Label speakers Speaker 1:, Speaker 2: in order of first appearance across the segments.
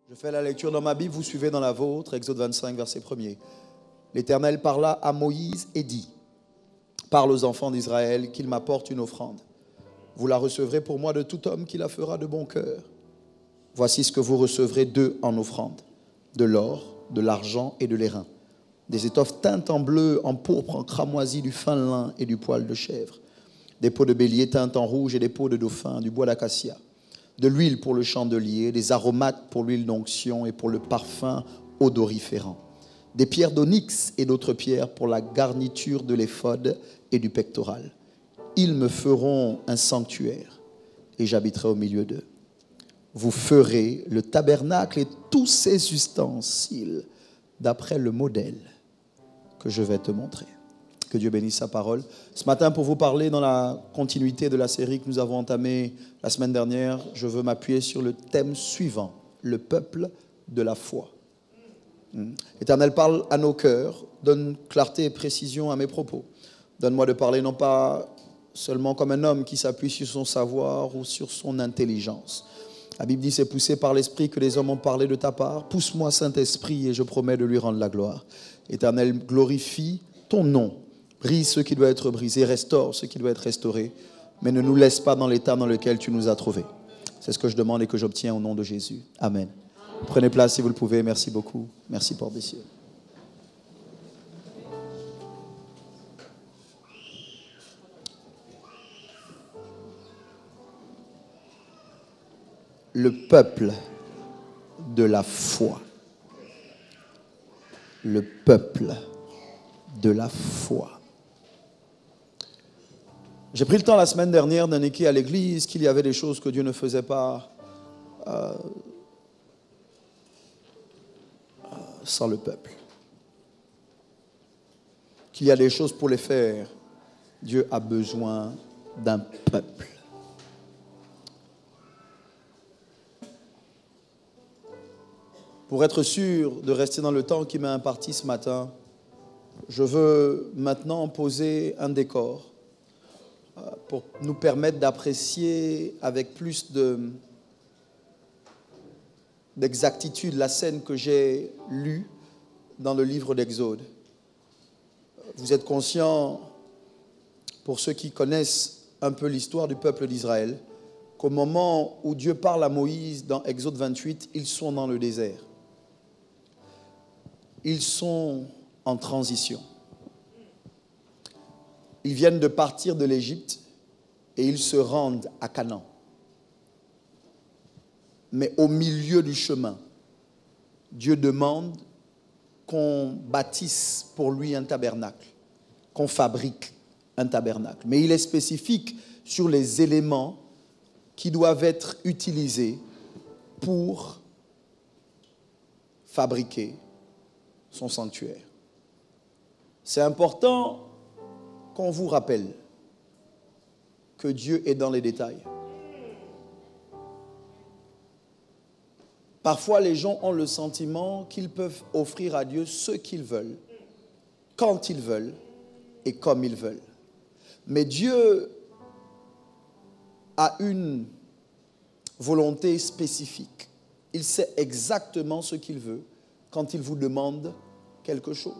Speaker 1: Je fais la lecture dans ma Bible, vous suivez dans la vôtre, Exode 25, verset 1er. L'Éternel parla à Moïse et dit: parle aux enfants d'Israël qu'ils m'apportent une offrande. Vous la recevrez pour moi de tout homme qui la fera de bon cœur. Voici ce que vous recevrez d'eux en offrande: de l'or, de l'argent et de l'airain, des étoffes teintes en bleu, en pourpre, en cramoisi, du fin lin et du poil de chèvre, des peaux de bélier teintes en rouge et des peaux de dauphin, du bois d'acacia, de l'huile pour le chandelier, des aromates pour l'huile d'onction et pour le parfum odoriférant, des pierres d'onyx et d'autres pierres pour la garniture de l'éphod et du pectoral. Ils me feront un sanctuaire et j'habiterai au milieu d'eux. Vous ferez le tabernacle et tous ses ustensiles d'après le modèle que je vais te montrer. Que Dieu bénisse sa parole. Ce matin, pour vous parler dans la continuité de la série que nous avons entamée la semaine dernière, je veux m'appuyer sur le thème suivant: le peuple de la foi. L'Éternel parle à nos cœurs, donne clarté et précision à mes propos. Donne-moi de parler non pas seulement comme un homme qui s'appuie sur son savoir ou sur son intelligence. La Bible dit: c'est poussé par l'Esprit que les hommes ont parlé de ta part. Pousse-moi, Saint-Esprit, et je promets de lui rendre la gloire. Éternel, glorifie ton nom. Brise ce qui doit être brisé, restaure ce qui doit être restauré, mais ne nous laisse pas dans l'état dans lequel tu nous as trouvés. C'est ce que je demande et que j'obtiens au nom de Jésus. Amen. Prenez place si vous le pouvez. Merci beaucoup. Merci, porte des cieux. Le peuple de la foi. Le peuple de la foi. J'ai pris le temps la semaine dernière d'indiquer à l'église qu'il y avait des choses que Dieu ne faisait pas sans le peuple. Qu'il y a des choses pour les faire, Dieu a besoin d'un peuple. Pour être sûr de rester dans le temps qui m'est imparti ce matin, je veux maintenant poser un décor pour nous permettre d'apprécier avec plus d'exactitude la scène que j'ai lue dans le livre d'Exode. Vous êtes conscients, pour ceux qui connaissent un peu l'histoire du peuple d'Israël, qu'au moment où Dieu parle à Moïse dans Exode 28, ils sont dans le désert. Ils sont en transition. Ils viennent de partir de l'Égypte et ils se rendent à Canaan. Mais au milieu du chemin, Dieu demande qu'on bâtisse pour lui un tabernacle, qu'on fabrique un tabernacle. Mais il est spécifique sur les éléments qui doivent être utilisés pour fabriquer son sanctuaire. C'est important qu'on vous rappelle que Dieu est dans les détails. Parfois, les gens ont le sentiment qu'ils peuvent offrir à Dieu ce qu'ils veulent, quand ils veulent et comme ils veulent. Mais Dieu a une volonté spécifique. Il sait exactement ce qu'il veut quand il vous demande quelque chose.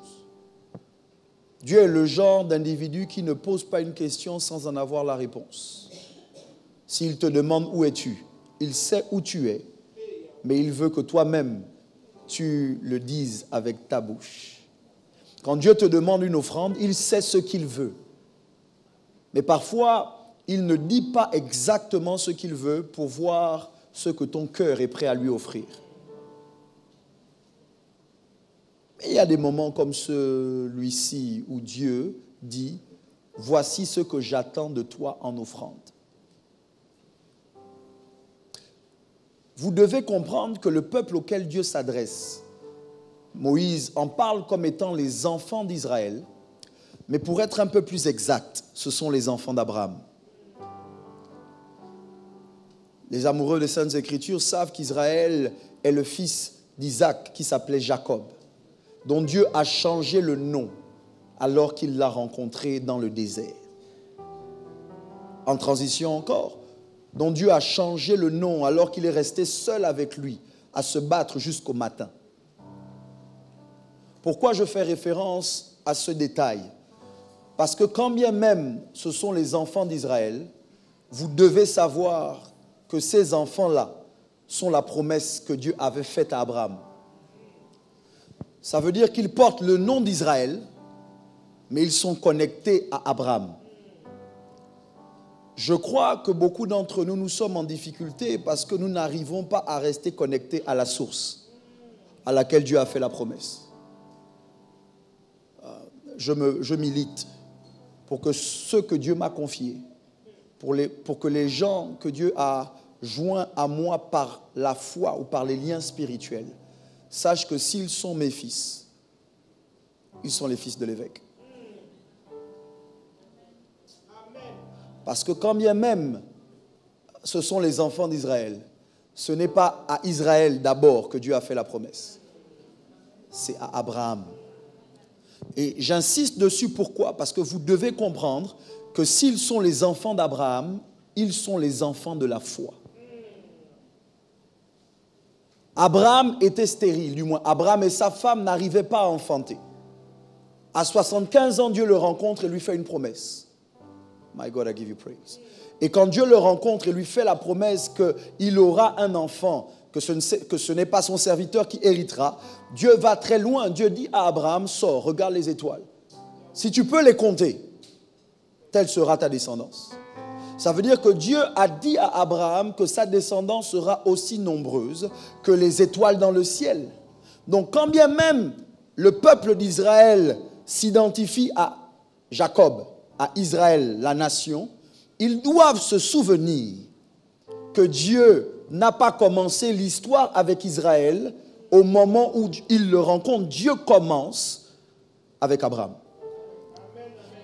Speaker 1: Dieu est le genre d'individu qui ne pose pas une question sans en avoir la réponse. S'il te demande où es-tu, il sait où tu es, mais il veut que toi-même, tu le dises avec ta bouche. Quand Dieu te demande une offrande, il sait ce qu'il veut. Mais parfois, il ne dit pas exactement ce qu'il veut pour voir ce que ton cœur est prêt à lui offrir. Mais il y a des moments comme celui-ci où Dieu dit: voici ce que j'attends de toi en offrande. Vous devez comprendre que le peuple auquel Dieu s'adresse, Moïse en parle comme étant les enfants d'Israël, mais pour être un peu plus exact, ce sont les enfants d'Abraham. Les amoureux des Saintes Écritures savent qu'Israël est le fils d'Isaac qui s'appelait Jacob, dont Dieu a changé le nom alors qu'il l'a rencontré dans le désert. En transition encore, dont Dieu a changé le nom alors qu'il est resté seul avec lui à se battre jusqu'au matin. Pourquoi je fais référence à ce détail? Parce que quand bien même ce sont les enfants d'Israël, vous devez savoir que ces enfants-là sont la promesse que Dieu avait faite à Abraham. Ça veut dire qu'ils portent le nom d'Israël, mais ils sont connectés à Abraham. Je crois que beaucoup d'entre nous, nous sommes en difficulté parce que nous n'arrivons pas à rester connectés à la source à laquelle Dieu a fait la promesse. Je milite pour que ceux que Dieu m'a confiés, pour que les gens que Dieu a joints à moi par la foi ou par les liens spirituels, sachent que s'ils sont mes fils, ils sont les fils de l'évêque. Parce que quand bien même ce sont les enfants d'Israël, ce n'est pas à Israël d'abord que Dieu a fait la promesse. C'est à Abraham. Et j'insiste dessus, pourquoi? Parce que vous devez comprendre que s'ils sont les enfants d'Abraham, ils sont les enfants de la foi. Abraham était stérile, du moins Abraham et sa femme n'arrivaient pas à enfanter. À 75 ans, Dieu le rencontre et lui fait une promesse. My God, I give you praise. Et quand Dieu le rencontre et lui fait la promesse qu'il aura un enfant, que ce n'est pas son serviteur qui héritera, Dieu va très loin. Dieu dit à Abraham, sors, regarde les étoiles. Si tu peux les compter, telle sera ta descendance. Ça veut dire que Dieu a dit à Abraham que sa descendance sera aussi nombreuse que les étoiles dans le ciel. Donc quand bien même le peuple d'Israël s'identifie à Jacob, à Israël, la nation, ils doivent se souvenir que Dieu n'a pas commencé l'histoire avec Israël au moment où il le rencontre. Dieu commence avec Abraham.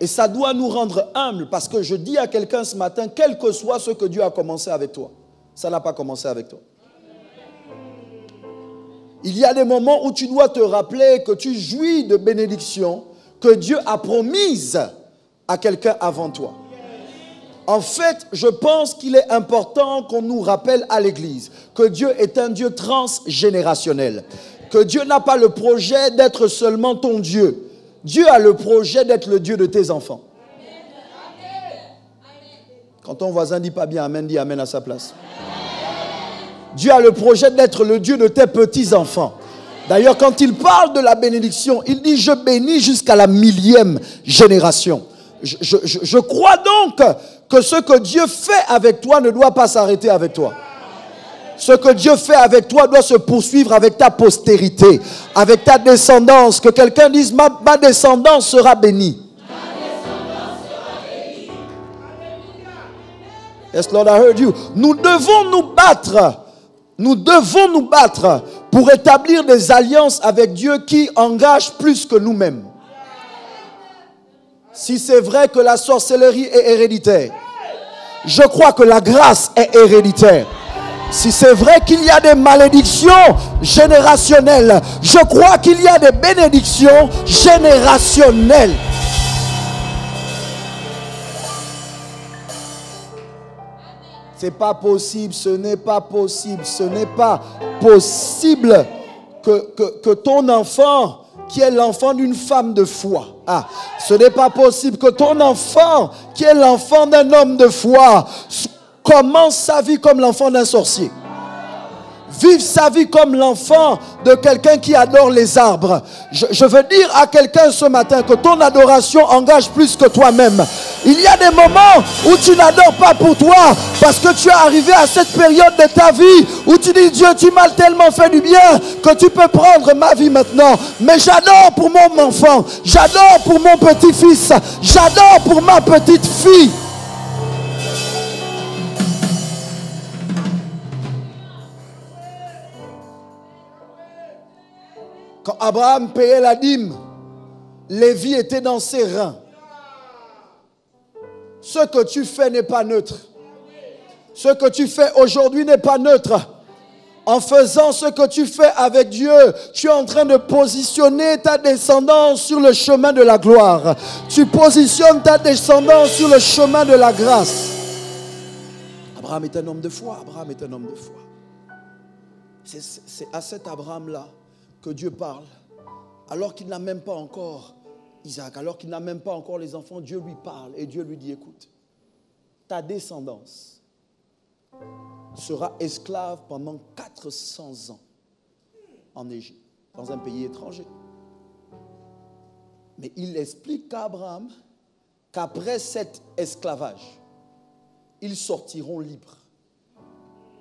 Speaker 1: Et ça doit nous rendre humbles parce que je dis à quelqu'un ce matin, quel que soit ce que Dieu a commencé avec toi, ça n'a pas commencé avec toi. Il y a des moments où tu dois te rappeler que tu jouis de bénédictions que Dieu a promises à quelqu'un avant toi. En fait, je pense qu'il est important qu'on nous rappelle à l'Église que Dieu est un Dieu transgénérationnel. Que Dieu n'a pas le projet d'être seulement ton Dieu. Dieu a le projet d'être le Dieu de tes enfants. Quand ton voisin dit pas bien amen, dis amen à sa place. Dieu a le projet d'être le Dieu de tes petits-enfants. D'ailleurs, quand il parle de la bénédiction, il dit « Je bénis jusqu'à la 1000e génération ». Je crois donc que ce que Dieu fait avec toi ne doit pas s'arrêter avec toi. Ce que Dieu fait avec toi doit se poursuivre avec ta postérité, avec ta descendance. Que quelqu'un dise, ma descendance sera bénie. Yes, Lord, I heard you. Nous devons nous battre pour établir des alliances avec Dieu qui engagent plus que nous-mêmes. Si c'est vrai que la sorcellerie est héréditaire, je crois que la grâce est héréditaire. Si c'est vrai qu'il y a des malédictions générationnelles, je crois qu'il y a des bénédictions générationnelles. C'est pas possible, ce n'est pas possible, ce n'est pas possible que ton enfant, qui est l'enfant d'une femme de foi, ce n'est pas possible que ton enfant, qui est l'enfant d'un homme de foi, commence sa vie comme l'enfant d'un sorcier. Vive sa vie comme l'enfant de quelqu'un qui adore les arbres. Je veux dire à quelqu'un ce matin que ton adoration engage plus que toi-même. Il y a des moments où tu n'adores pas pour toi parce que tu es arrivé à cette période de ta vie où tu dis Dieu, tu m'as tellement fait du bien que tu peux prendre ma vie maintenant. Mais j'adore pour mon enfant, j'adore pour mon petit-fils, j'adore pour ma petite fille. Quand Abraham payait la dîme, Lévi était dans ses reins. Ce que tu fais n'est pas neutre. Ce que tu fais aujourd'hui n'est pas neutre. En faisant ce que tu fais avec Dieu, tu es en train de positionner ta descendance sur le chemin de la gloire. Tu positionnes ta descendance sur le chemin de la grâce. Abraham est un homme de foi. Abraham est un homme de foi. C'est à cet Abraham-là que Dieu parle. Alors qu'il n'a même pas encore Isaac, alors qu'il n'a même pas encore les enfants, Dieu lui parle et Dieu lui dit, écoute, ta descendance sera esclave pendant 400 ans en Égypte, dans un pays étranger. Mais il explique à Abraham qu'après cet esclavage, ils sortiront libres,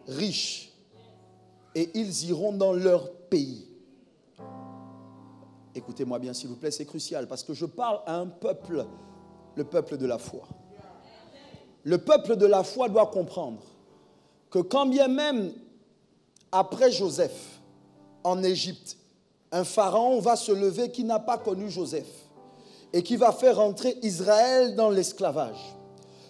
Speaker 1: riches, et ils iront dans leur pays. Écoutez-moi bien s'il vous plaît, c'est crucial parce que je parle à un peuple, le peuple de la foi. Le peuple de la foi doit comprendre que quand bien même après Joseph en Égypte, un pharaon va se lever qui n'a pas connu Joseph et qui va faire entrer Israël dans l'esclavage.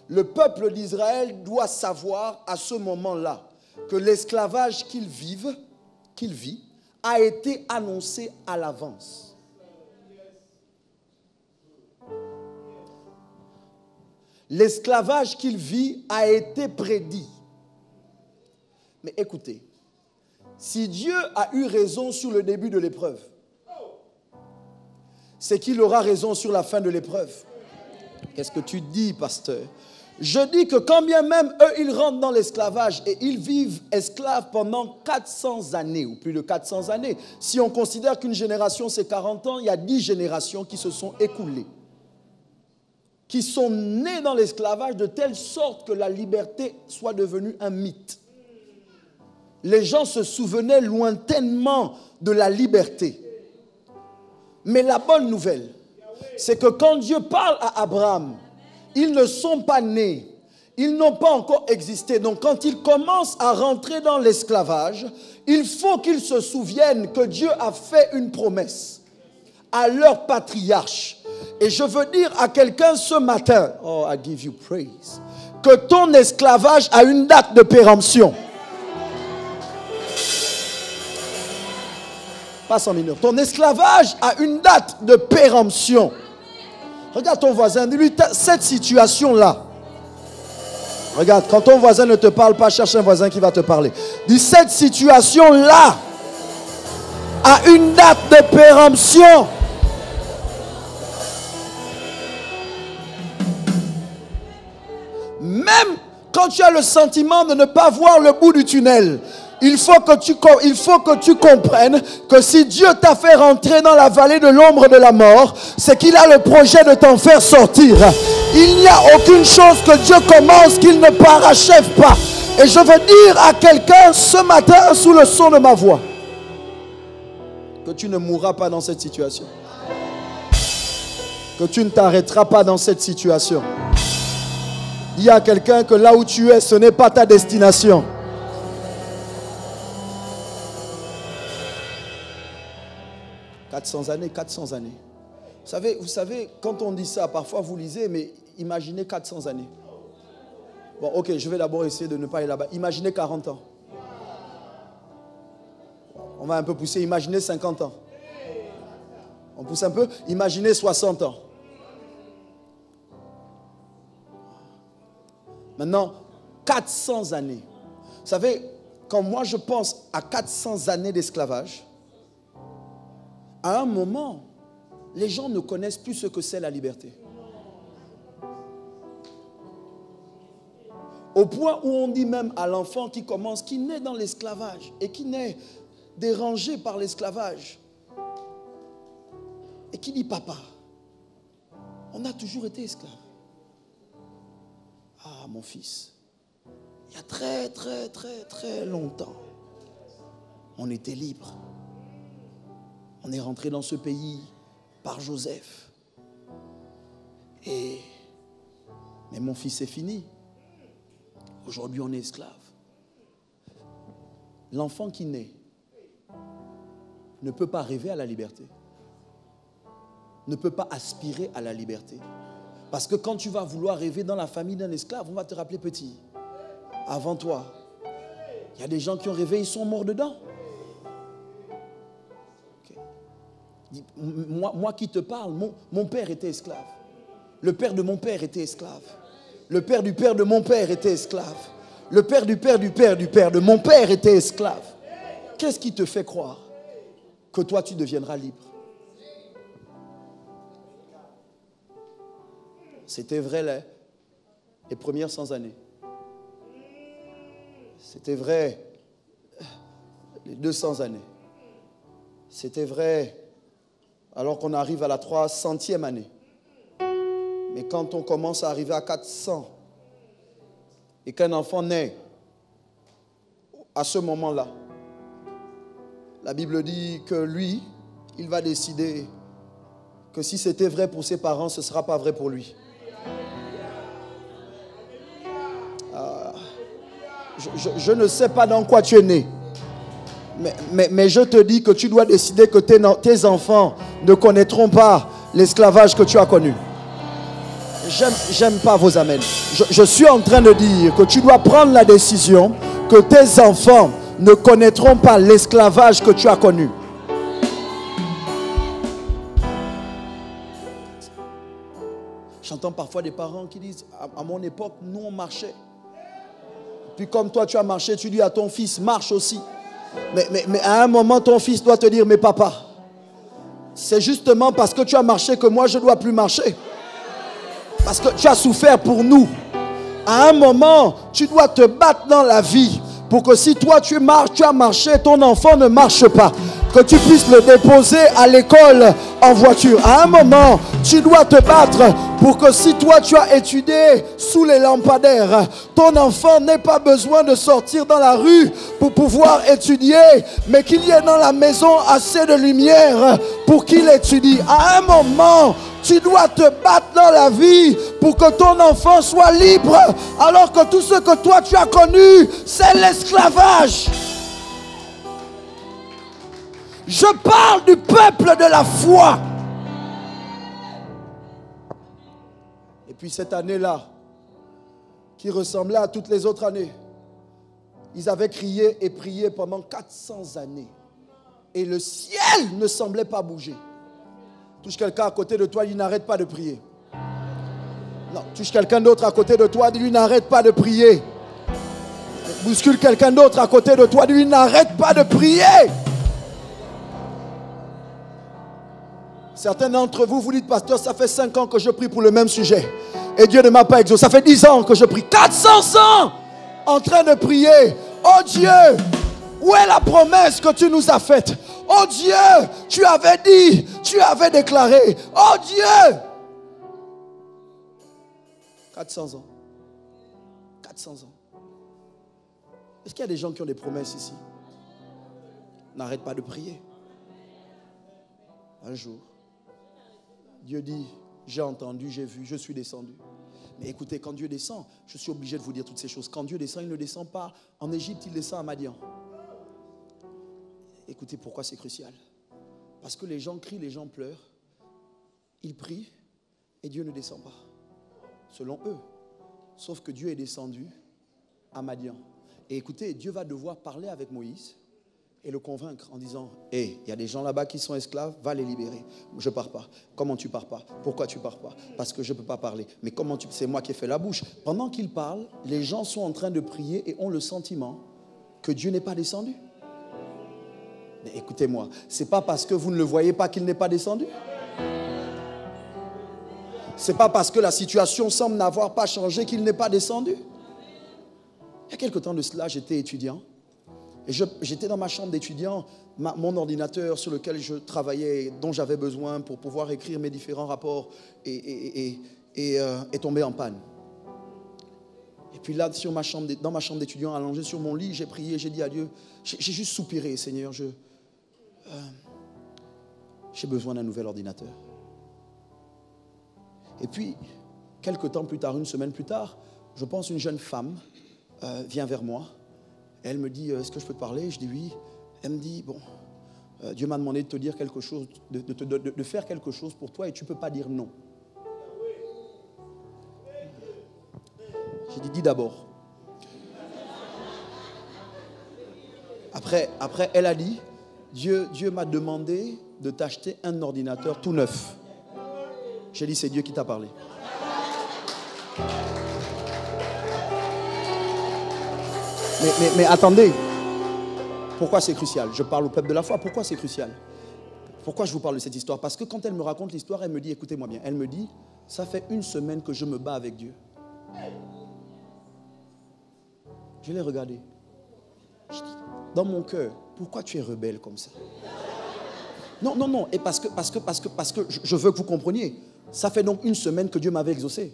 Speaker 1: Le peuple d'Israël doit savoir à ce moment-là que l'esclavage qu'il vit, a été annoncé à l'avance. L'esclavage qu'il vit a été prédit. Mais écoutez, si Dieu a eu raison sur le début de l'épreuve, c'est qu'il aura raison sur la fin de l'épreuve. Qu'est-ce que tu dis, pasteur? Je dis que quand bien même eux, ils rentrent dans l'esclavage et ils vivent esclaves pendant 400 années ou plus de 400 années. Si on considère qu'une génération c'est 40 ans, il y a 10 générations qui se sont écoulées, qui sont nées dans l'esclavage de telle sorte que la liberté soit devenue un mythe. Les gens se souvenaient lointainement de la liberté. Mais la bonne nouvelle, c'est que quand Dieu parle à Abraham, ils ne sont pas nés, ils n'ont pas encore existé. Donc quand ils commencent à rentrer dans l'esclavage, il faut qu'ils se souviennent que Dieu a fait une promesse à leur patriarche. Et je veux dire à quelqu'un ce matin, oh, I give you praise, que ton esclavage a une date de péremption. Passe en mineur. Ton esclavage a une date de péremption. Regarde ton voisin, dis-lui cette situation-là. Regarde, quand ton voisin ne te parle pas, cherche un voisin qui va te parler. Dis cette situation-là a une date de péremption. Même quand tu as le sentiment de ne pas voir le bout du tunnel, il faut que tu comprennes que si Dieu t'a fait rentrer dans la vallée de l'ombre de la mort, c'est qu'il a le projet de t'en faire sortir. Il n'y a aucune chose que Dieu commence qu'il ne parachève pas. Et je veux dire à quelqu'un ce matin, sous le son de ma voix, que tu ne mourras pas dans cette situation. Que tu ne t'arrêteras pas dans cette situation. Dis à quelqu'un que là où tu es, ce n'est pas ta destination. « 400 années, 400 années. » Vous savez, quand on dit ça, parfois vous lisez, mais imaginez 400 années. Bon, ok, je vais d'abord essayer de ne pas aller là-bas. Imaginez 40 ans. On va un peu pousser. Imaginez 50 ans. On pousse un peu. Imaginez 60 ans. Maintenant, 400 années. Vous savez, quand moi je pense à 400 années d'esclavage, à un moment, les gens ne connaissent plus ce que c'est la liberté. Au point où on dit même à l'enfant qui naît dans l'esclavage et qui naît dérangé par l'esclavage et qui dit papa, on a toujours été esclave. Ah mon fils, il y a très longtemps, on était libre. On est rentré dans ce pays par Joseph. Mais mon fils, c'est fini. Aujourd'hui, on est esclave. L'enfant qui naît ne peut pas rêver à la liberté. Ne peut pas aspirer à la liberté. Parce que quand tu vas vouloir rêver dans la famille d'un esclave, on va te rappeler petit. Avant toi, il y a des gens qui ont rêvé, ils sont morts dedans. Moi qui te parle, mon père était esclave. Le père de mon père était esclave. Le père du père de mon père était esclave. Le père du père du père du père de mon père était esclave. qu'est-ce qui te fait croire que toi, tu deviendras libre? C'était vrai les premières 100 années. C'était vrai les 200 années. C'était vrai alors qu'on arrive à la 300e année. Mais quand on commence à arriver à 400 et qu'un enfant naît à ce moment-là, la Bible dit que lui, il va décider que si c'était vrai pour ses parents, ce ne sera pas vrai pour lui. Je ne sais pas dans quoi tu es né. Mais je te dis que tu dois décider que tes enfants ne connaîtront pas l'esclavage que tu as connu. J'aime pas vos amens. Je suis en train de dire que tu dois prendre la décision que tes enfants ne connaîtront pas l'esclavage que tu as connu. J'entends parfois des parents qui disent, à mon époque, nous on marchait. Puis comme toi tu as marché, tu dis à ton fils, marche aussi. Mais à un moment, ton fils doit te dire, mais papa, c'est justement parce que tu as marché que moi je ne dois plus marcher. Parce que tu as souffert pour nous. À un moment, tu dois te battre dans la vie pour que si toi tu as marché, ton enfant ne marche pas. Que tu puisses le déposer à l'école en voiture. À un moment, tu dois te battre pour que si toi tu as étudié sous les lampadaires, ton enfant n'ait pas besoin de sortir dans la rue pour pouvoir étudier, mais qu'il y ait dans la maison assez de lumière pour qu'il étudie. À un moment, tu dois te battre dans la vie pour que ton enfant soit libre, alors que tout ce que toi tu as connu, c'est l'esclavage. Je parle du peuple de la foi. Et puis cette année-là, qui ressemblait à toutes les autres années, ils avaient crié et prié pendant 400 années. Et le ciel ne semblait pas bouger. Touche quelqu'un à côté de toi, il n'arrête pas de prier. Non, touche quelqu'un d'autre à côté de toi, dis-lui n'arrête pas de prier. Bouscule quelqu'un d'autre à côté de toi, dis-lui n'arrête pas de prier. Certains d'entre vous, vous dites, pasteur, ça fait 5 ans que je prie pour le même sujet. Et Dieu ne m'a pas exaucé. Ça fait 10 ans que je prie. 400 ans en train de prier. Oh Dieu, où est la promesse que tu nous as faite? Oh Dieu, tu avais dit, tu avais déclaré. Oh Dieu. 400 ans. 400 ans. Est-ce qu'il y a des gens qui ont des promesses ici? N'arrête pas de prier. Un jour, Dieu dit, j'ai entendu, j'ai vu, je suis descendu. Mais écoutez, quand Dieu descend, je suis obligé de vous dire toutes ces choses. Quand Dieu descend, il ne descend pas en Égypte, il descend à Madian. Écoutez, pourquoi c'est crucial? Parce que les gens crient, les gens pleurent. Ils prient et Dieu ne descend pas. Selon eux. Sauf que Dieu est descendu à Madian. Et écoutez, Dieu va devoir parler avec Moïse et le convaincre en disant, il y a des gens là-bas qui sont esclaves, va les libérer. Je ne pars pas. Comment tu ne pars pas? Pourquoi tu ne pars pas? Parce que je ne peux pas parler. Mais comment c'est moi qui ai fait la bouche. Pendant qu'il parle, les gens sont en train de prier et ont le sentiment que Dieu n'est pas descendu. Mais écoutez-moi, ce n'est pas parce que vous ne le voyez pas qu'il n'est pas descendu. Ce n'est pas parce que la situation semble n'avoir pas changé qu'il n'est pas descendu. Il y a quelque temps de cela, j'étais étudiant. Et j'étais dans ma chambre d'étudiant, mon ordinateur sur lequel je travaillais, dont j'avais besoin pour pouvoir écrire mes différents rapports, est tombé en panne. Et puis là, dans ma chambre d'étudiant, allongé sur mon lit, j'ai prié, j'ai dit à Dieu, j'ai juste soupiré, Seigneur, j'ai besoin d'un nouvel ordinateur. Et puis, quelque temps plus tard, une semaine plus tard, je pense une jeune femme vient vers moi. Elle me dit, est-ce que je peux te parler? Je dis oui. Elle me dit, bon, Dieu m'a demandé de te dire quelque chose, de faire quelque chose pour toi et tu ne peux pas dire non. J'ai dit, dis d'abord. Après, elle a dit, Dieu m'a demandé de t'acheter un ordinateur tout neuf. J'ai dit, c'est Dieu qui t'a parlé. Mais attendez, Pourquoi c'est crucial? Je parle au peuple de la foi. Pourquoi c'est crucial? Pourquoi je vous parle de cette histoire? Parce que quand elle me raconte l'histoire, elle me dit, écoutez-moi bien, elle me dit, ça fait 1 semaine que je me bats avec Dieu. Je l'ai regardé. Je dis, dans mon cœur, pourquoi tu es rebelle comme ça? Non, non, non. Et parce que je veux que vous compreniez. Ça fait donc 1 semaine que Dieu m'avait exaucé.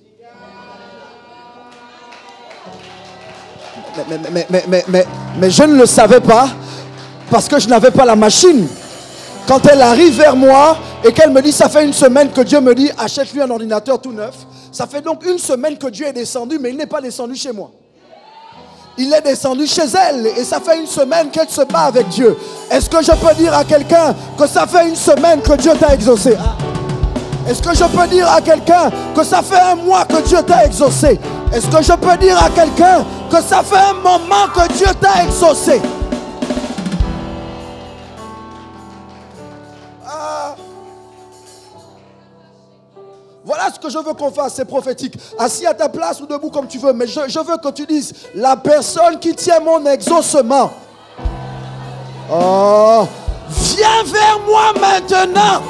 Speaker 1: Mais je ne le savais pas parce que je n'avais pas la machine. Quand elle arrive vers moi et qu'elle me dit, ça fait 1 semaine que Dieu me dit, achète-lui un ordinateur tout neuf. Ça fait donc 1 semaine que Dieu est descendu, mais il n'est pas descendu chez moi. Il est descendu chez elle et ça fait 1 semaine qu'elle se bat avec Dieu. Est-ce que je peux dire à quelqu'un que ça fait 1 semaine que Dieu t'a exaucé? Est-ce que je peux dire à quelqu'un que ça fait 1 mois que Dieu t'a exaucé? Est-ce que je peux dire à quelqu'un que ça fait un moment que Dieu t'a exaucé? Voilà ce que je veux qu'on fasse, c'est prophétique. Assis à ta place ou debout comme tu veux, mais je veux que tu dises, la personne qui tient mon exaucement, oh, viens vers moi maintenant.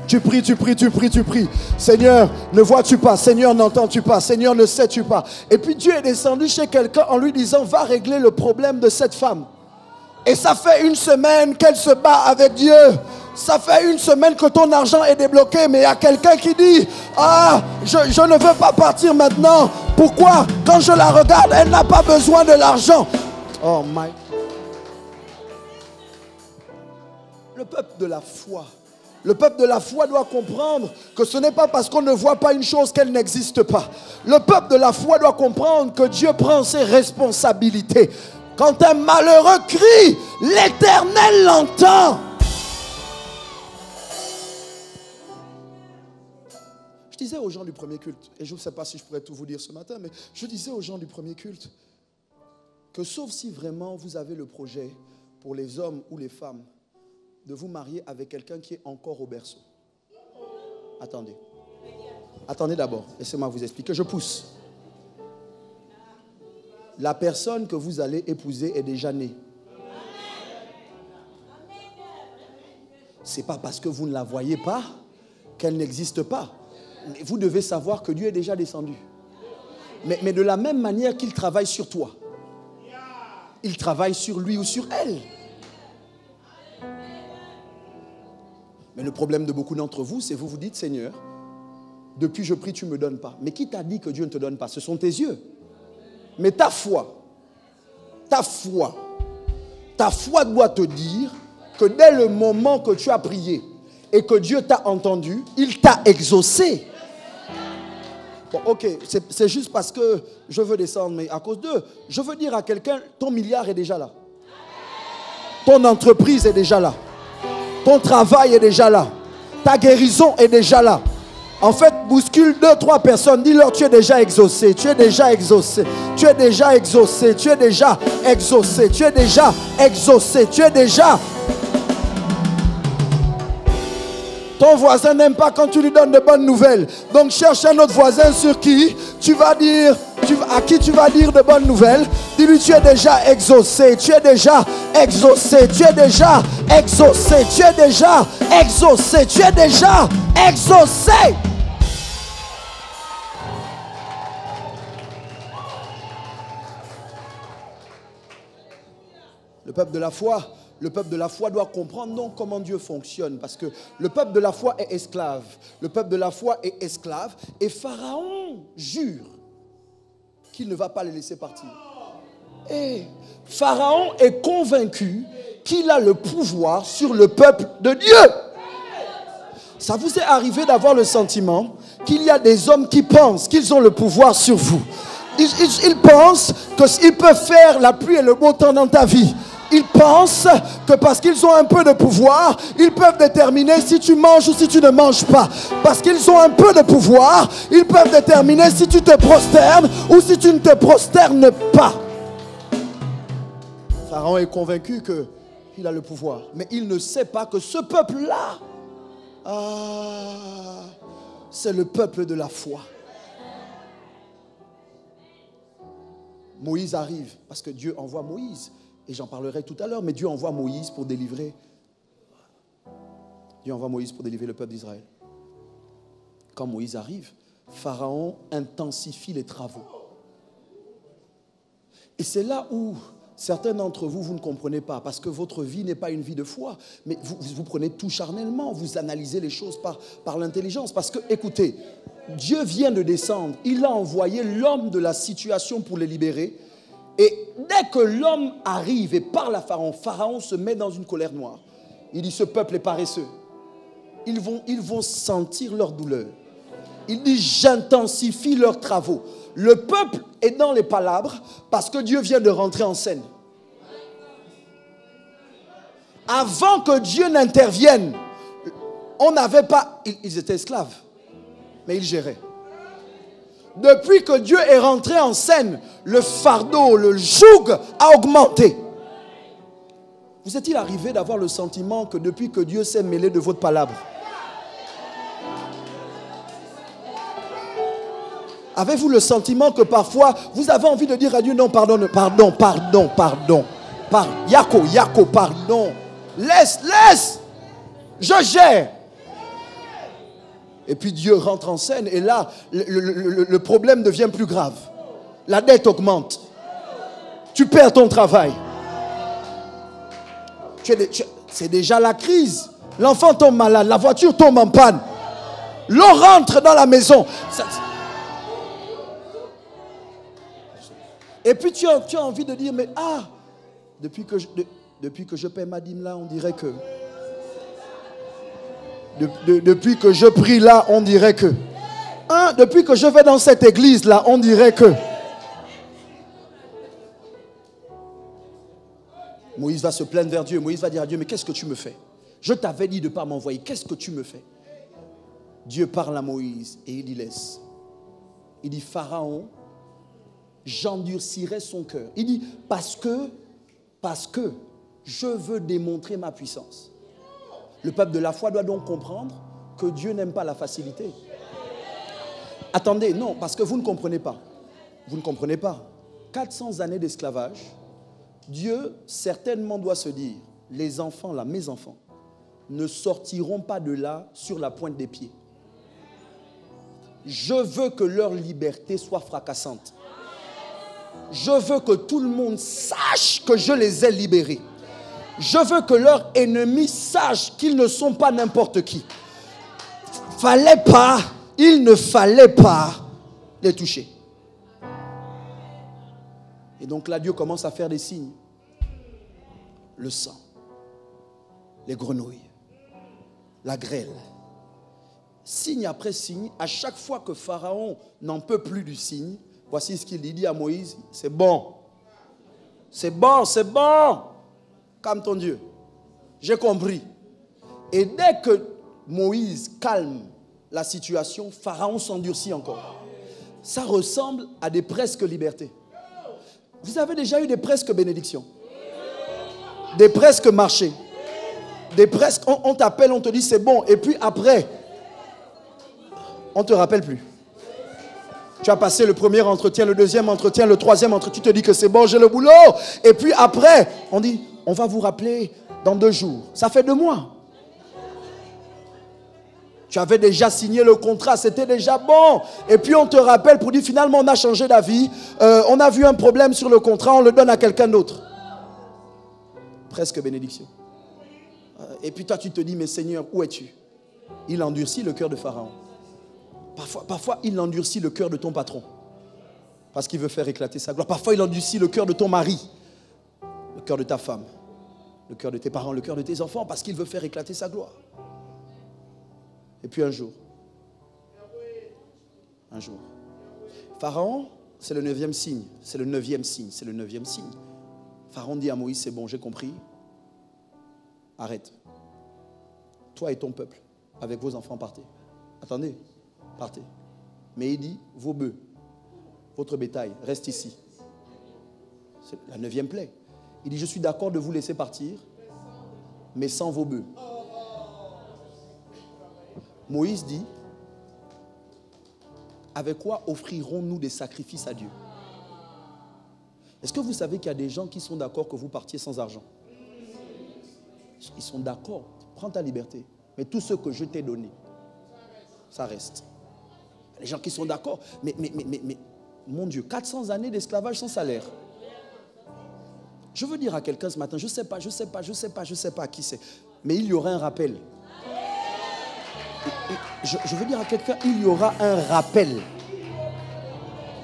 Speaker 1: Tu pries, tu pries, tu pries, tu pries. Seigneur, ne vois-tu pas? Seigneur, n'entends-tu pas? Seigneur, ne sais-tu pas? Et puis Dieu est descendu chez quelqu'un en lui disant, va régler le problème de cette femme. Et ça fait 1 semaine qu'elle se bat avec Dieu. Ça fait 1 semaine que ton argent est débloqué. Mais il y a quelqu'un qui dit, ah, je ne veux pas partir maintenant. Pourquoi? Quand je la regarde, elle n'a pas besoin de l'argent. Oh my. Le peuple de la foi. Le peuple de la foi doit comprendre que ce n'est pas parce qu'on ne voit pas une chose qu'elle n'existe pas. Le peuple de la foi doit comprendre que Dieu prend ses responsabilités. Quand un malheureux crie, l'Éternel l'entend. Je disais aux gens du premier culte, et je ne sais pas si je pourrais tout vous dire ce matin, mais je disais aux gens du premier culte que sauf si vraiment vous avez le projet pour les hommes ou les femmes de vous marier avec quelqu'un qui est encore au berceau. Attendez. Attendez d'abord, laissez-moi vous expliquer, je pousse. La personne que vous allez épouser est déjà née. Ce n'est pas parce que vous ne la voyez pas qu'elle n'existe pas. Vous devez savoir que Dieu est déjà descendu. Mais de la même manière qu'il travaille sur toi, il travaille sur lui ou sur elle. Mais le problème de beaucoup d'entre vous, c'est que vous vous dites, Seigneur, depuis je prie, tu ne me donnes pas. Mais qui t'a dit que Dieu ne te donne pas? Ce sont tes yeux. Mais ta foi doit te dire que dès le moment que tu as prié et que Dieu t'a entendu, il t'a exaucé. Bon, ok, c'est juste parce que je veux descendre, mais à cause d'eux, je veux dire à quelqu'un, ton milliard est déjà là. Ton entreprise est déjà là. Ton travail est déjà là. Ta guérison est déjà là. En fait, bouscule 2-3 personnes. Dis-leur, tu es déjà exaucé. Tu es déjà exaucé. Tu es déjà exaucé. Tu es déjà exaucé. Tu es déjà exaucé. Tu es déjà. Ton voisin n'aime pas quand tu lui donnes de bonnes nouvelles. Donc cherche un autre voisin sur qui tu vas dire, à qui tu vas dire de bonnes nouvelles. Dis-lui, tu es déjà exaucé. Tu es déjà exaucé. Tu es déjà exaucé. Tu es déjà exaucé. Tu es déjà exaucé. Le peuple de la foi doit comprendre donc comment Dieu fonctionne. Parce que le peuple de la foi est esclave. Le peuple de la foi est esclave. Et Pharaon jure qu'il ne va pas les laisser partir. Et Pharaon est convaincu qu'il a le pouvoir sur le peuple de Dieu. Ça vous est arrivé d'avoir le sentiment qu'il y a des hommes qui pensent qu'ils ont le pouvoir sur vous. Ils pensent qu'ils peuvent faire la pluie et le beau temps dans ta vie. Ils pensent que parce qu'ils ont un peu de pouvoir, ils peuvent déterminer si tu manges ou si tu ne manges pas. Parce qu'ils ont un peu de pouvoir, ils peuvent déterminer si tu te prosternes ou si tu ne te prosternes pas. Pharaon est convaincu qu'il a le pouvoir. Mais il ne sait pas que ce peuple-là, c'est le peuple de la foi. Moïse arrive, parce que Dieu envoie Moïse. Et j'en parlerai tout à l'heure, mais Dieu envoie Moïse pour délivrer. Dieu envoie Moïse pour délivrer le peuple d'Israël. Quand Moïse arrive, Pharaon intensifie les travaux. Et c'est là où certains d'entre vous, vous ne comprenez pas, parce que votre vie n'est pas une vie de foi, mais vous prenez tout charnellement, vous analysez les choses par l'intelligence. Parce que, écoutez, Dieu vient de descendre, il a envoyé l'homme de la situation pour les libérer. Et dès que l'homme arrive et parle à Pharaon, Pharaon se met dans une colère noire. Il dit, ce peuple est paresseux. Ils vont sentir leur douleur. Il dit, j'intensifie leurs travaux. Le peuple est dans les palabres parce que Dieu vient de rentrer en scène. Avant que Dieu n'intervienne, on n'avait pas... Ils étaient esclaves, mais ils géraient. Depuis que Dieu est rentré en scène, le fardeau, le joug a augmenté. Vous est-il arrivé d'avoir le sentiment que depuis que Dieu s'est mêlé de votre palabre, avez-vous le sentiment que parfois vous avez envie de dire à Dieu non, pardon, Yako, pardon, laisse, je gère. Et puis Dieu rentre en scène et là, le problème devient plus grave. La dette augmente. Tu perds ton travail. C'est déjà la crise. L'enfant tombe malade, la voiture tombe en panne. L'eau rentre dans la maison. Et puis tu as envie de dire, mais depuis que je paie ma dîme là, on dirait que... Depuis que je prie là, on dirait que... depuis que je vais dans cette église là, on dirait que... Moïse va se plaindre vers Dieu. Moïse va dire à Dieu, mais qu'est-ce que tu me fais? Je t'avais dit de ne pas m'envoyer. Qu'est-ce que tu me fais? Dieu parle à Moïse et il y laisse. Il dit, Pharaon, j'endurcirai son cœur. Il dit, parce que je veux démontrer ma puissance. Le peuple de la foi doit donc comprendre que Dieu n'aime pas la facilité. Attendez, non, parce que vous ne comprenez pas. Vous ne comprenez pas. 400 années d'esclavage, Dieu certainement doit se dire, les enfants là, mes enfants, ne sortiront pas de là sur la pointe des pieds. Je veux que leur liberté soit fracassante. Je veux que tout le monde sache que je les ai libérés. Je veux que leurs ennemis sachent qu'ils ne sont pas n'importe qui. Il ne fallait pas les toucher. Et donc là, Dieu commence à faire des signes. Le sang, les grenouilles, la grêle. Signe après signe, à chaque fois que Pharaon n'en peut plus du signe, voici ce qu'il dit à Moïse, c'est bon. C'est bon. Calme ton Dieu. J'ai compris. Et dès que Moïse calme la situation, Pharaon s'endurcit encore. Ça ressemble à des presque libertés. Vous avez déjà eu des presque bénédictions? Des presque marchés? Des presque, on t'appelle, on te dit c'est bon. Et puis après, on ne te rappelle plus. Tu as passé le premier entretien, le deuxième entretien, le troisième entretien. Tu te dis que c'est bon, j'ai le boulot. Et puis après, on dit, on va vous rappeler dans 2 jours. Ça fait 2 mois. Tu avais déjà signé le contrat, c'était déjà bon. Et puis on te rappelle pour dire, finalement, on a changé d'avis. On a vu un problème sur le contrat, on le donne à quelqu'un d'autre. Presque bénédiction. Et puis toi, tu te dis, mais Seigneur, où es-tu? Il endurcit le cœur de Pharaon. Parfois, il endurcit le cœur de ton patron parce qu'il veut faire éclater sa gloire. Parfois, il endurcit le cœur de ton mari, le cœur de ta femme, le cœur de tes parents, le cœur de tes enfants parce qu'il veut faire éclater sa gloire. Et puis un jour, Pharaon, c'est le 9e signe. C'est le 9e signe. Pharaon dit à Moïse, c'est bon, j'ai compris. Arrête. Toi et ton peuple, avec vos enfants, partez. Attendez. Partez. Mais il dit, vos bœufs, votre bétail, reste ici. C'est la 9e plaie. Il dit, je suis d'accord de vous laisser partir, mais sans vos bœufs. Moïse dit, avec quoi offrirons-nous des sacrifices à Dieu? Est-ce que vous savez qu'il y a des gens qui sont d'accord que vous partiez sans argent? Ils sont d'accord. Prends ta liberté. Mais tout ce que je t'ai donné, ça reste. Les gens qui sont d'accord. Mais, mon Dieu, 400 années d'esclavage sans salaire. Je veux dire à quelqu'un ce matin, je ne sais pas qui c'est, mais il y aura un rappel. Je veux dire à quelqu'un, il y aura un rappel.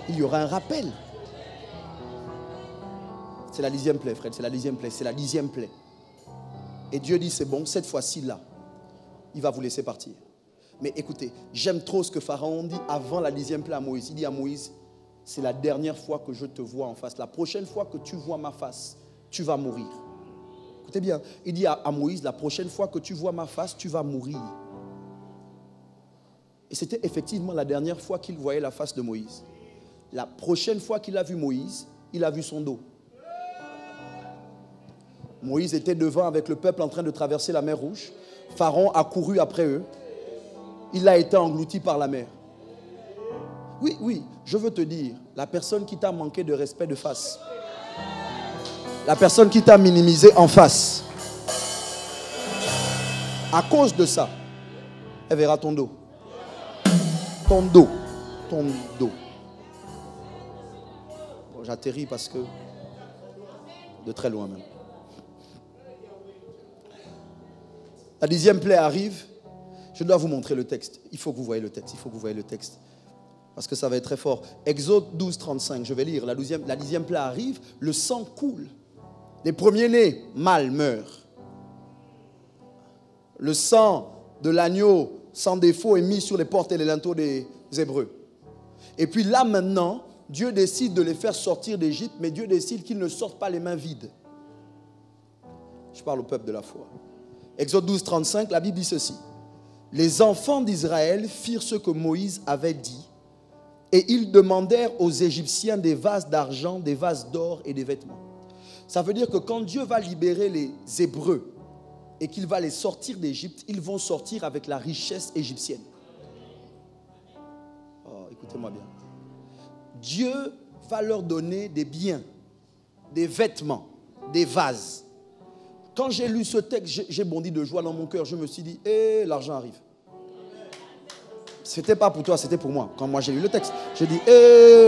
Speaker 1: Il y aura un rappel. C'est la 10e plaie, Fred, c'est la 10e plaie, c'est la 10e plaie. Et Dieu dit, c'est bon, cette fois-ci là, il va vous laisser partir. Mais écoutez, j'aime trop ce que Pharaon dit avant la 10e plaie à Moïse. Il dit à Moïse, c'est la dernière fois que je te vois en face. La prochaine fois que tu vois ma face, tu vas mourir. Écoutez bien, il dit à Moïse, la prochaine fois que tu vois ma face, tu vas mourir. Et c'était effectivement la dernière fois qu'il voyait la face de Moïse. La prochaine fois qu'il a vu Moïse, il a vu son dos. Moïse était devant avec le peuple en train de traverser la mer Rouge. Pharaon a couru après eux. Il a été englouti par la mer. Oui, je veux te dire, la personne qui t'a manqué de respect de face, la personne qui t'a minimisé en face, à cause de ça, elle verra ton dos. Ton dos. Ton dos. Bon, j'atterris parce que de très loin même. La 10e plaie arrive. Je dois vous montrer le texte. Il faut que vous voyez le texte. Parce que ça va être très fort. Exode 12, 35. Je vais lire. La 10e plaie arrive. Le sang coule. Les premiers-nés, mâles, meurent. Le sang de l'agneau sans défaut est mis sur les portes et les linteaux des Hébreux. Et puis là maintenant, Dieu décide de les faire sortir d'Égypte, mais Dieu décide qu'ils ne sortent pas les mains vides. Je parle au peuple de la foi. Exode 12, 35, la Bible dit ceci. Les enfants d'Israël firent ce que Moïse avait dit, et ils demandèrent aux Égyptiens des vases d'argent, des vases d'or et des vêtements. Ça veut dire que quand Dieu va libérer les Hébreux et qu'il va les sortir d'Égypte, ils vont sortir avec la richesse égyptienne. Oh, écoutez-moi bien. Dieu va leur donner des biens, des vêtements, des vases. Quand j'ai lu ce texte, j'ai bondi de joie dans mon cœur. Je me suis dit, l'argent arrive. C'était pas pour toi, c'était pour moi. Quand moi j'ai lu le texte, j'ai dit,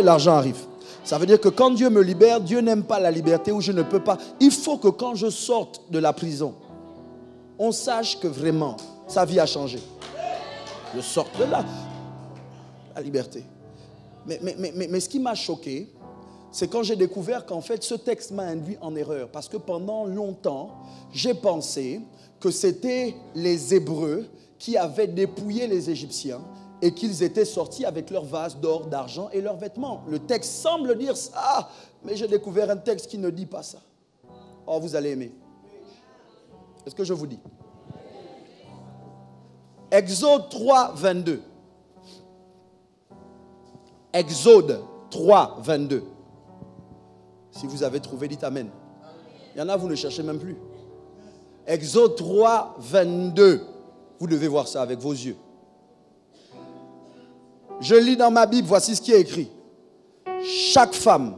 Speaker 1: l'argent arrive. Ça veut dire que quand Dieu me libère, Dieu n'aime pas la liberté où je ne peux pas. Il faut que quand je sorte de la prison, on sache que vraiment, sa vie a changé. Je sors de là, la liberté. Mais ce qui m'a choqué, c'est quand j'ai découvert qu'en fait, ce texte m'a induit en erreur. Parce que pendant longtemps, j'ai pensé que c'était les Hébreux qui avaient dépouillé les Égyptiens et qu'ils étaient sortis avec leurs vases d'or, d'argent et leurs vêtements. Le texte semble dire ça, mais j'ai découvert un texte qui ne dit pas ça. Oh, vous allez aimer. Est-ce que je vous dis? Exode 3, 22. Exode 3, 22. Si vous avez trouvé, dites Amen. Il y en a, vous ne cherchez même plus. Exode 3, 22. Vous devez voir ça avec vos yeux. Je lis dans ma Bible, voici ce qui est écrit. Chaque femme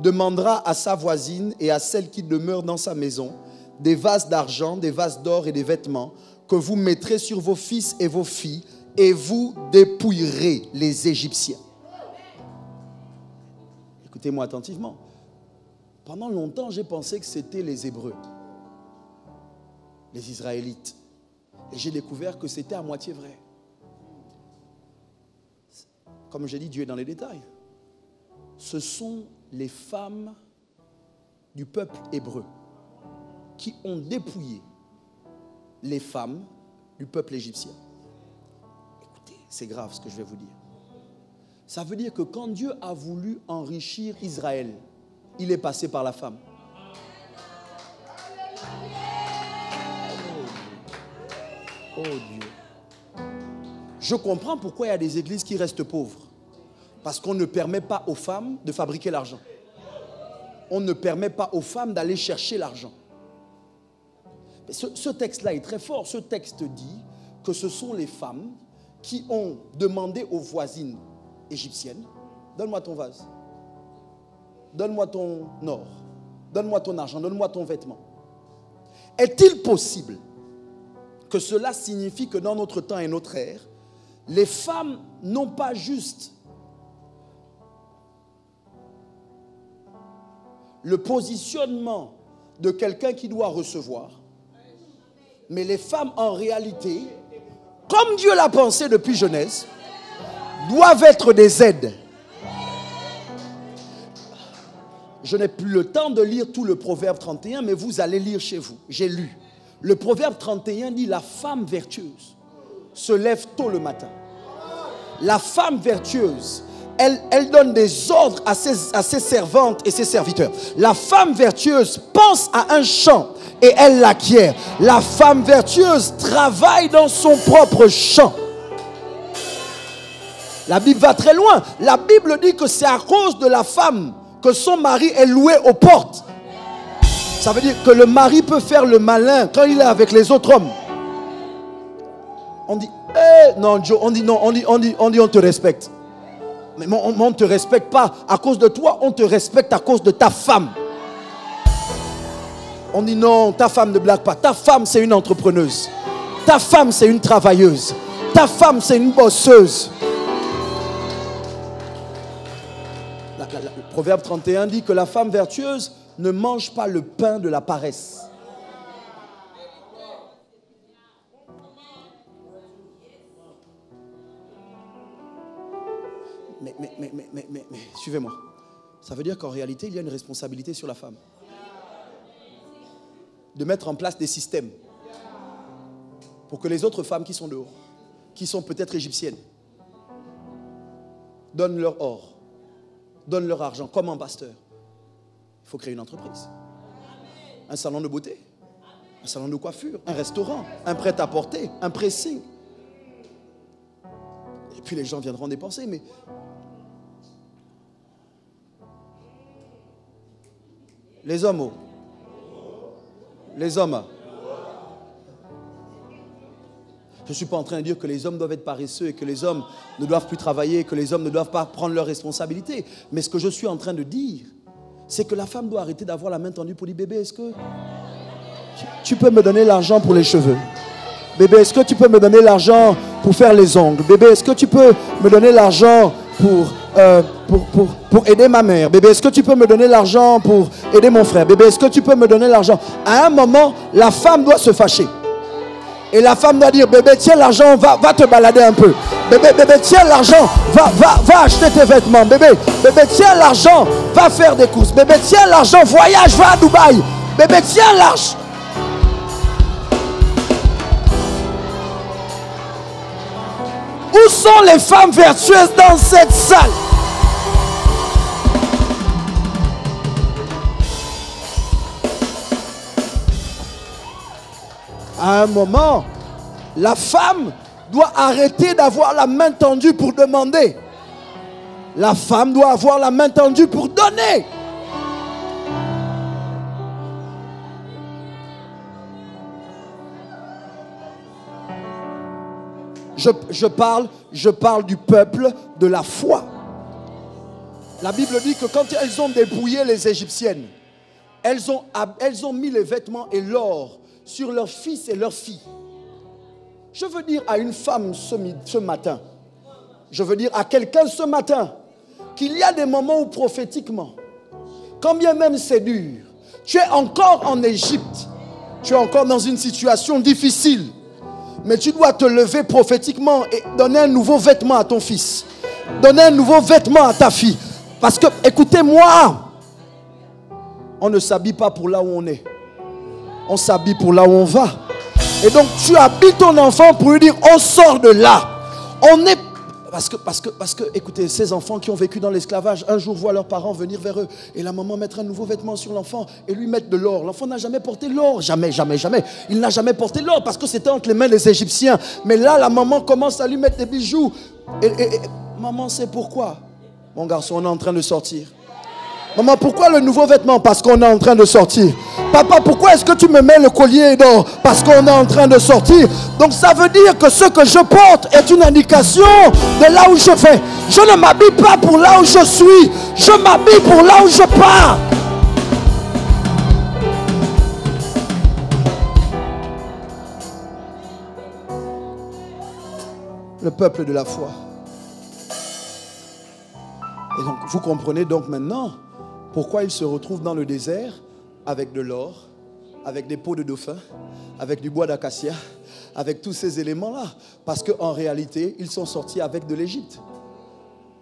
Speaker 1: demandera à sa voisine et à celle qui demeure dans sa maison des vases d'argent, des vases d'or et des vêtements que vous mettrez sur vos fils et vos filles et vous dépouillerez les Égyptiens. Écoutez-moi attentivement. Pendant longtemps, j'ai pensé que c'était les Hébreux, les Israélites. Et j'ai découvert que c'était à moitié vrai. Comme j'ai dit, Dieu est dans les détails. Ce sont les femmes du peuple hébreu qui ont dépouillé les femmes du peuple égyptien. Écoutez, c'est grave ce que je vais vous dire. Ça veut dire que quand Dieu a voulu enrichir Israël, il est passé par la femme. Oh Dieu. Je comprends pourquoi il y a des églises qui restent pauvres. Parce qu'on ne permet pas aux femmes de fabriquer l'argent. On ne permet pas aux femmes d'aller chercher l'argent. Ce texte-là est très fort. Ce texte dit que ce sont les femmes qui ont demandé aux voisines égyptiennes, donne-moi ton vase. donne-moi ton or, donne-moi ton argent, donne-moi ton vêtement. Est-il possible que cela signifie que dans notre temps et notre ère, les femmes n'ont pas juste le positionnement de quelqu'un qui doit recevoir, mais les femmes en réalité, comme Dieu l'a pensé depuis Genèse, doivent être des aides. Je n'ai plus le temps de lire tout le Proverbe 31, mais vous allez lire chez vous. J'ai lu. Le Proverbe 31 dit: la femme vertueuse se lève tôt le matin. La femme vertueuse, elle donne des ordres à ses servantes et ses serviteurs. La femme vertueuse pense à un champ et elle l'acquiert. La femme vertueuse travaille dans son propre champ. La Bible va très loin. La Bible dit que c'est à cause de la femme que son mari est loué aux portes. Ça veut dire que le mari peut faire le malin quand il est avec les autres hommes. On dit, non Joe, on dit non, on dit on te respecte. Mais on ne te respecte pas à cause de toi, on te respecte à cause de ta femme. On dit non, ta femme ne blague pas. Ta femme c'est une entrepreneuse. Ta femme c'est une travailleuse. Ta femme c'est une bosseuse. Le Proverbe 31 dit que la femme vertueuse ne mange pas le pain de la paresse. Mais suivez-moi. Ça veut dire qu'en réalité, il y a une responsabilité sur la femme. De mettre en place des systèmes pour que les autres femmes qui sont dehors, qui sont peut-être égyptiennes, donnent leur or, donnent leur argent. Comme un pasteur, il faut créer une entreprise, un salon de beauté, un salon de coiffure, un restaurant, un prêt-à-porter, un pressing. Et puis les gens viendront dépenser, mais les hommes, les hommes. Je ne suis pas en train de dire que les hommes doivent être paresseux et que les hommes ne doivent plus travailler, que les hommes ne doivent pas prendre leurs responsabilités. Mais ce que je suis en train de dire, c'est que la femme doit arrêter d'avoir la main tendue pour dire: bébé, est-ce que tu peux me donner l'argent pour les cheveux? Bébé, est-ce que tu peux me donner l'argent pour faire les ongles? Bébé, est-ce que tu peux me donner l'argent pour aider ma mère? Bébé, est-ce que tu peux me donner l'argent pour aider mon frère? Bébé, est-ce que tu peux me donner l'argent? À un moment, la femme doit se fâcher. Et la femme doit dire: bébé, tiens l'argent, va te balader un peu. Bébé, tiens l'argent, va acheter tes vêtements. Bébé, tiens l'argent, va faire des courses. Bébé, tiens l'argent, voyage, va à Dubaï. Bébé, tiens l'argent. Où sont les femmes vertueuses dans cette salle? À un moment, la femme doit arrêter d'avoir la main tendue pour demander. La femme doit avoir la main tendue pour donner. Je parle du peuple de la foi. La Bible dit que quand elles ont dépouillé les Égyptiennes, elles ont mis les vêtements et l'or sur leurs fils et leurs filles. Je veux dire à une femme ce matin, je veux dire à quelqu'un ce matin, qu'il y a des moments où prophétiquement, quand bien même c'est dur, tu es encore en Égypte, tu es encore dans une situation difficile, mais tu dois te lever prophétiquement et donner un nouveau vêtement à ton fils, donner un nouveau vêtement à ta fille. Parce que, écoutez-moi, on ne s'habille pas pour là où on est. On s'habille pour là où on va. Et donc tu habilles ton enfant pour lui dire: on sort de là. On est... Parce que, écoutez, ces enfants qui ont vécu dans l'esclavage, un jour voient leurs parents venir vers eux et la maman mettre un nouveau vêtement sur l'enfant et lui mettre de l'or. L'enfant n'a jamais porté l'or, jamais. Il n'a jamais porté l'or parce que c'était entre les mains des Égyptiens. Mais là, la maman commence à lui mettre des bijoux. Et maman sait pourquoi. Mon garçon, on est en train de sortir. Maman, pourquoi le nouveau vêtement? Parce qu'on est en train de sortir. Papa, pourquoi est-ce que tu me mets le collier d'or? Parce qu'on est en train de sortir. Donc ça veut dire que ce que je porte est une indication de là où je vais. Je ne m'habille pas pour là où je suis. Je m'habille pour là où je pars. Le peuple de la foi. Et donc, vous comprenez donc maintenant pourquoi il se retrouve dans le désert avec de l'or, avec des peaux de dauphin, avec du bois d'acacia, avec tous ces éléments-là. Parce qu'en réalité, ils sont sortis avec de l'Égypte.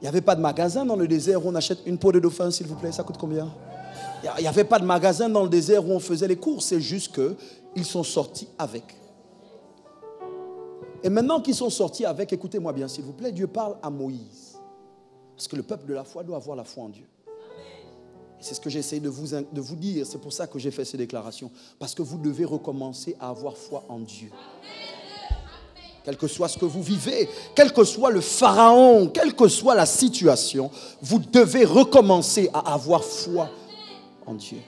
Speaker 1: Il n'y avait pas de magasin dans le désert où on achète une peau de dauphin, s'il vous plaît. Ça coûte combien? Il n'y avait pas de magasin dans le désert où on faisait les courses. C'est juste qu'ils sont sortis avec. Et maintenant qu'ils sont sortis avec, écoutez-moi bien, s'il vous plaît, Dieu parle à Moïse. Parce que le peuple de la foi doit avoir la foi en Dieu. Et c'est ce que j'essaie de vous dire. C'est pour ça que j'ai fait ces déclarations. Parce que vous devez recommencer à avoir foi en Dieu. Quel que soit ce que vous vivez, quel que soit le pharaon, quelle que soit la situation, vous devez recommencer à avoir foi en Dieu.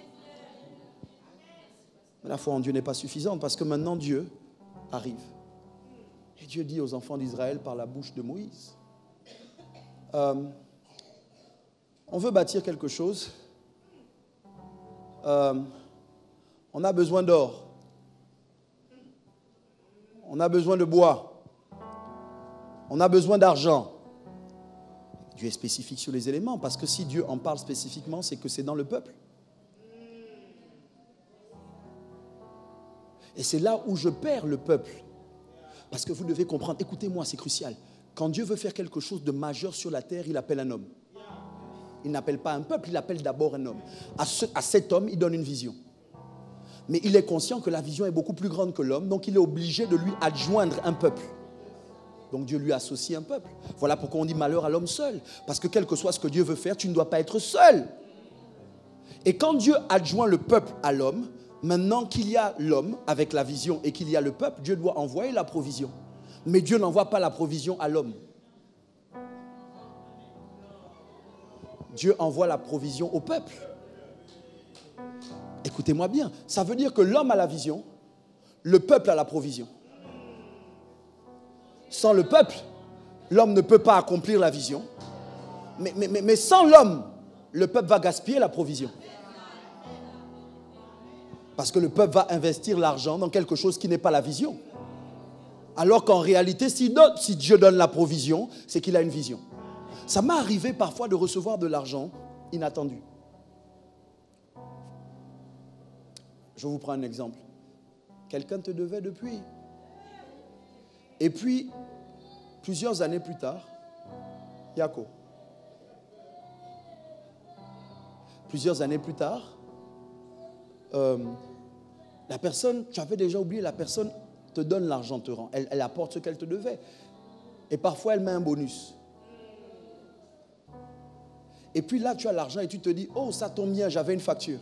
Speaker 1: Mais la foi en Dieu n'est pas suffisante parce que maintenant Dieu arrive. Et Dieu dit aux enfants d'Israël par la bouche de Moïse, on veut bâtir quelque chose, on a besoin d'or, on a besoin de bois, on a besoin d'argent. Dieu est spécifique sur les éléments parce que si Dieu en parle spécifiquement, c'est que c'est dans le peuple. Et c'est là où je perds le peuple. Parce que vous devez comprendre, écoutez-moi, c'est crucial. Quand Dieu veut faire quelque chose de majeur sur la terre, il appelle un homme. Il n'appelle pas un peuple, il appelle d'abord un homme. À cet homme, il donne une vision. Mais il est conscient que la vision est beaucoup plus grande que l'homme, donc il est obligé de lui adjoindre un peuple. Donc Dieu lui associe un peuple. Voilà pourquoi on dit malheur à l'homme seul. Parce que quel que soit ce que Dieu veut faire, tu ne dois pas être seul. Et quand Dieu adjoint le peuple à l'homme, maintenant qu'il y a l'homme avec la vision et qu'il y a le peuple, Dieu doit envoyer la provision. Mais Dieu n'envoie pas la provision à l'homme. Dieu envoie la provision au peuple. Écoutez-moi bien, ça veut dire que l'homme a la vision, le peuple a la provision. Sans le peuple, l'homme ne peut pas accomplir la vision. Mais sans l'homme, le peuple va gaspiller la provision. Parce que le peuple va investir l'argent dans quelque chose qui n'est pas la vision. Alors qu'en réalité, si Dieu donne la provision, c'est qu'il a une vision. Ça m'est arrivé parfois de recevoir de l'argent inattendu. Je vous prends un exemple. Quelqu'un te devait depuis. Et puis, plusieurs années plus tard, Yako. Plusieurs années plus tard, la personne, tu avais déjà oublié, la personne te donne l'argent, te rend. Elle apporte ce qu'elle te devait. Et parfois, elle met un bonus. Et puis là, tu as l'argent et tu te dis, oh, ça tombe bien, j'avais une facture.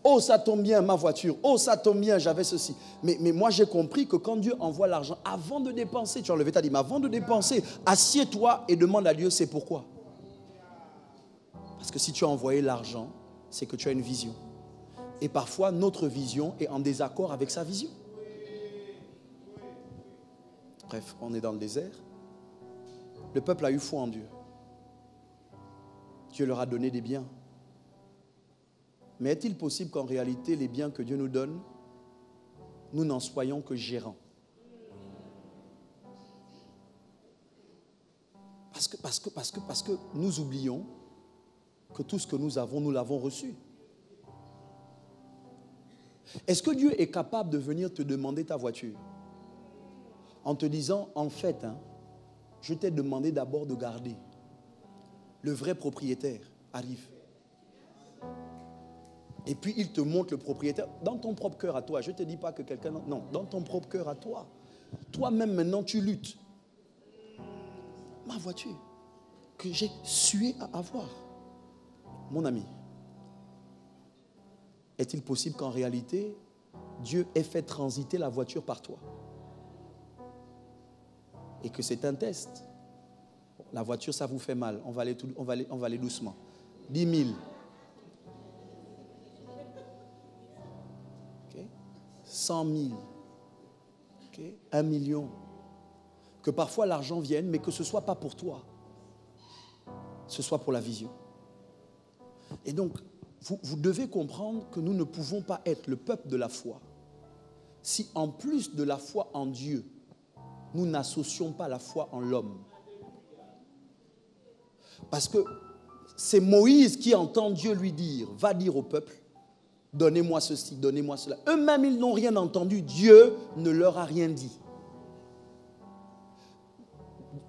Speaker 1: Oh, ça tombe bien, ma voiture. Oh, ça tombe bien, j'avais ceci. Mais moi, j'ai compris que quand Dieu envoie l'argent, avant de dépenser, tu as enlevé ta dîme, avant de dépenser, assieds-toi et demande à Dieu, c'est pourquoi. Parce que si tu as envoyé l'argent, c'est que tu as une vision. Et parfois, notre vision est en désaccord avec sa vision. Bref, on est dans le désert. Le peuple a eu foi en Dieu. Dieu leur a donné des biens. Mais est-il possible qu'en réalité, les biens que Dieu nous donne, nous n'en soyons que gérants? Parce que nous oublions que tout ce que nous l'avons reçu. Est-ce que Dieu est capable de venir te demander ta voiture en te disant, en fait, je t'ai demandé d'abord de garder. Le vrai propriétaire arrive. Et puis il te montre le propriétaire dans ton propre cœur à toi. Je ne te dis pas que quelqu'un... Non, dans ton propre cœur à toi. Toi-même maintenant tu luttes. Ma voiture que j'ai sué à avoir. Mon ami, est-il possible qu'en réalité Dieu ait fait transiter la voiture par toi? Et que c'est un test. La voiture, ça vous fait mal. On va aller doucement. 10 000, 100 000, okay? 1 million. Que parfois l'argent vienne, mais que ce ne soit pas pour toi. Ce soit pour la vision. Et donc, vous devez comprendre que nous ne pouvons pas être le peuple de la foi si en plus de la foi en Dieu, nous n'associons pas la foi en l'homme. Parce que c'est Moïse qui entend Dieu lui dire, va dire au peuple, donnez-moi ceci, donnez-moi cela. Eux-mêmes, ils n'ont rien entendu. Dieu ne leur a rien dit.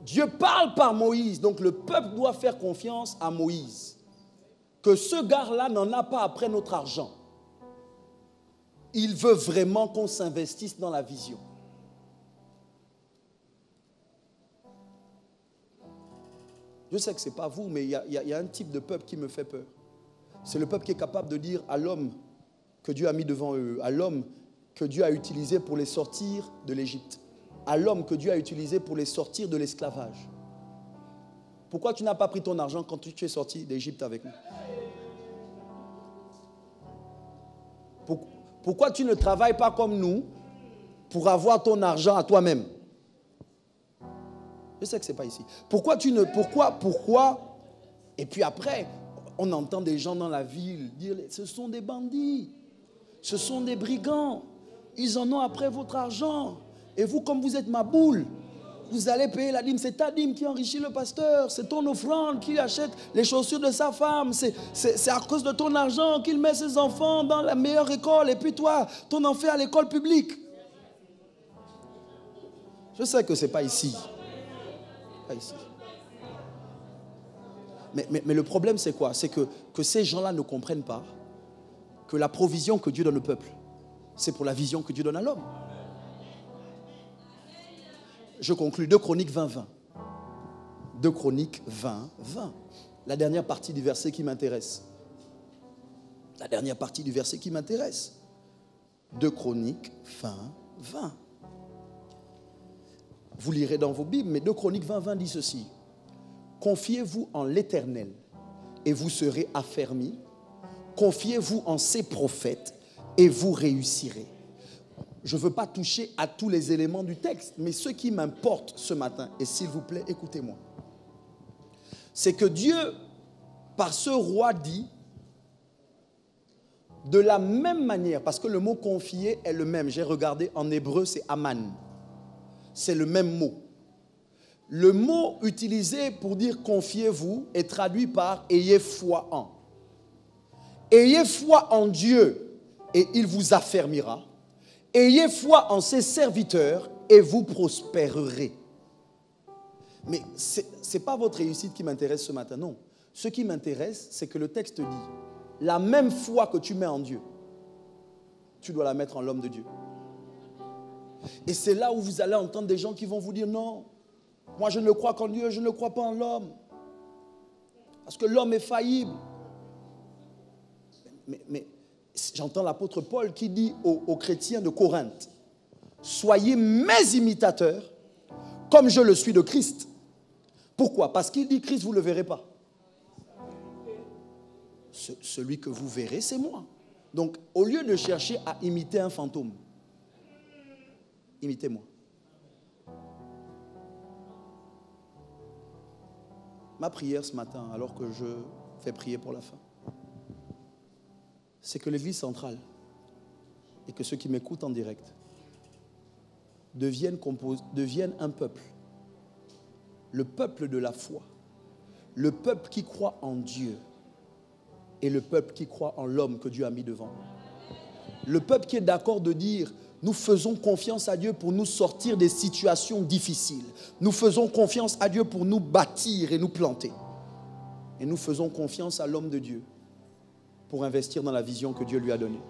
Speaker 1: Dieu parle par Moïse, donc le peuple doit faire confiance à Moïse. Que ce gars-là n'en a pas après notre argent. Il veut vraiment qu'on s'investisse dans la vision. Je sais que ce n'est pas vous, mais il y a un type de peuple qui me fait peur. C'est le peuple qui est capable de dire à l'homme que Dieu a mis devant eux, à l'homme que Dieu a utilisé pour les sortir de l'Égypte, à l'homme que Dieu a utilisé pour les sortir de l'esclavage. Pourquoi tu n'as pas pris ton argent quand tu es sorti d'Égypte avec nous? Pourquoi tu ne travailles pas comme nous pour avoir ton argent à toi-même? Je sais que ce n'est pas ici. Pourquoi? Et puis après, on entend des gens dans la ville dire, ce sont des bandits, ce sont des brigands, ils en ont après votre argent. Et vous, comme vous êtes ma boule, vous allez payer la dîme. C'est ta dîme qui enrichit le pasteur. C'est ton offrande qui achète les chaussures de sa femme. C'est à cause de ton argent qu'il met ses enfants dans la meilleure école. Et puis toi, ton enfant à l'école publique. Je sais que ce n'est pas ici. Pas ici. Mais le problème, c'est quoi? C'est que ces gens-là ne comprennent pas que la provision que Dieu donne au peuple, c'est pour la vision que Dieu donne à l'homme. Je conclus. 2 Chroniques 20, 20. 2 Chroniques 20, 20. La dernière partie du verset qui m'intéresse. La dernière partie du verset qui m'intéresse. 2 Chroniques 20, 20. Vous lirez dans vos Bibles, mais 2 Chroniques 20, 20 dit ceci. Confiez-vous en l'Éternel et vous serez affermis. Confiez-vous en ses prophètes et vous réussirez. Je ne veux pas toucher à tous les éléments du texte, mais ce qui m'importe ce matin, et s'il vous plaît, écoutez-moi, c'est que Dieu, par ce roi, dit, de la même manière, parce que le mot confier est le même, j'ai regardé en hébreu, c'est aman, c'est le même mot. Le mot utilisé pour dire confiez-vous est traduit par ayez foi en. Ayez foi en Dieu et il vous affermira. Ayez foi en ses serviteurs et vous prospérerez. Mais ce n'est pas votre réussite qui m'intéresse ce matin, non. Ce qui m'intéresse, c'est que le texte dit, la même foi que tu mets en Dieu, tu dois la mettre en l'homme de Dieu. Et c'est là où vous allez entendre des gens qui vont vous dire, non, moi je ne crois qu'en Dieu, je ne crois pas en l'homme. Parce que l'homme est faillible. Mais j'entends l'apôtre Paul qui dit aux chrétiens de Corinthe, soyez mes imitateurs comme je le suis de Christ. Pourquoi? Parce qu'il dit Christ, vous ne le verrez pas. Celui que vous verrez, c'est moi. Donc, au lieu de chercher à imiter un fantôme, imitez-moi. Ma prière ce matin, alors que je fais prier pour la fin, c'est que l'Église centrale et que ceux qui m'écoutent en direct deviennent un peuple, le peuple de la foi, le peuple qui croit en Dieu et le peuple qui croit en l'homme que Dieu a mis devant. Le peuple qui est d'accord de dire nous faisons confiance à Dieu pour nous sortir des situations difficiles. Nous faisons confiance à Dieu pour nous bâtir et nous planter. Et nous faisons confiance à l'homme de Dieu pour investir dans la vision que Dieu lui a donnée.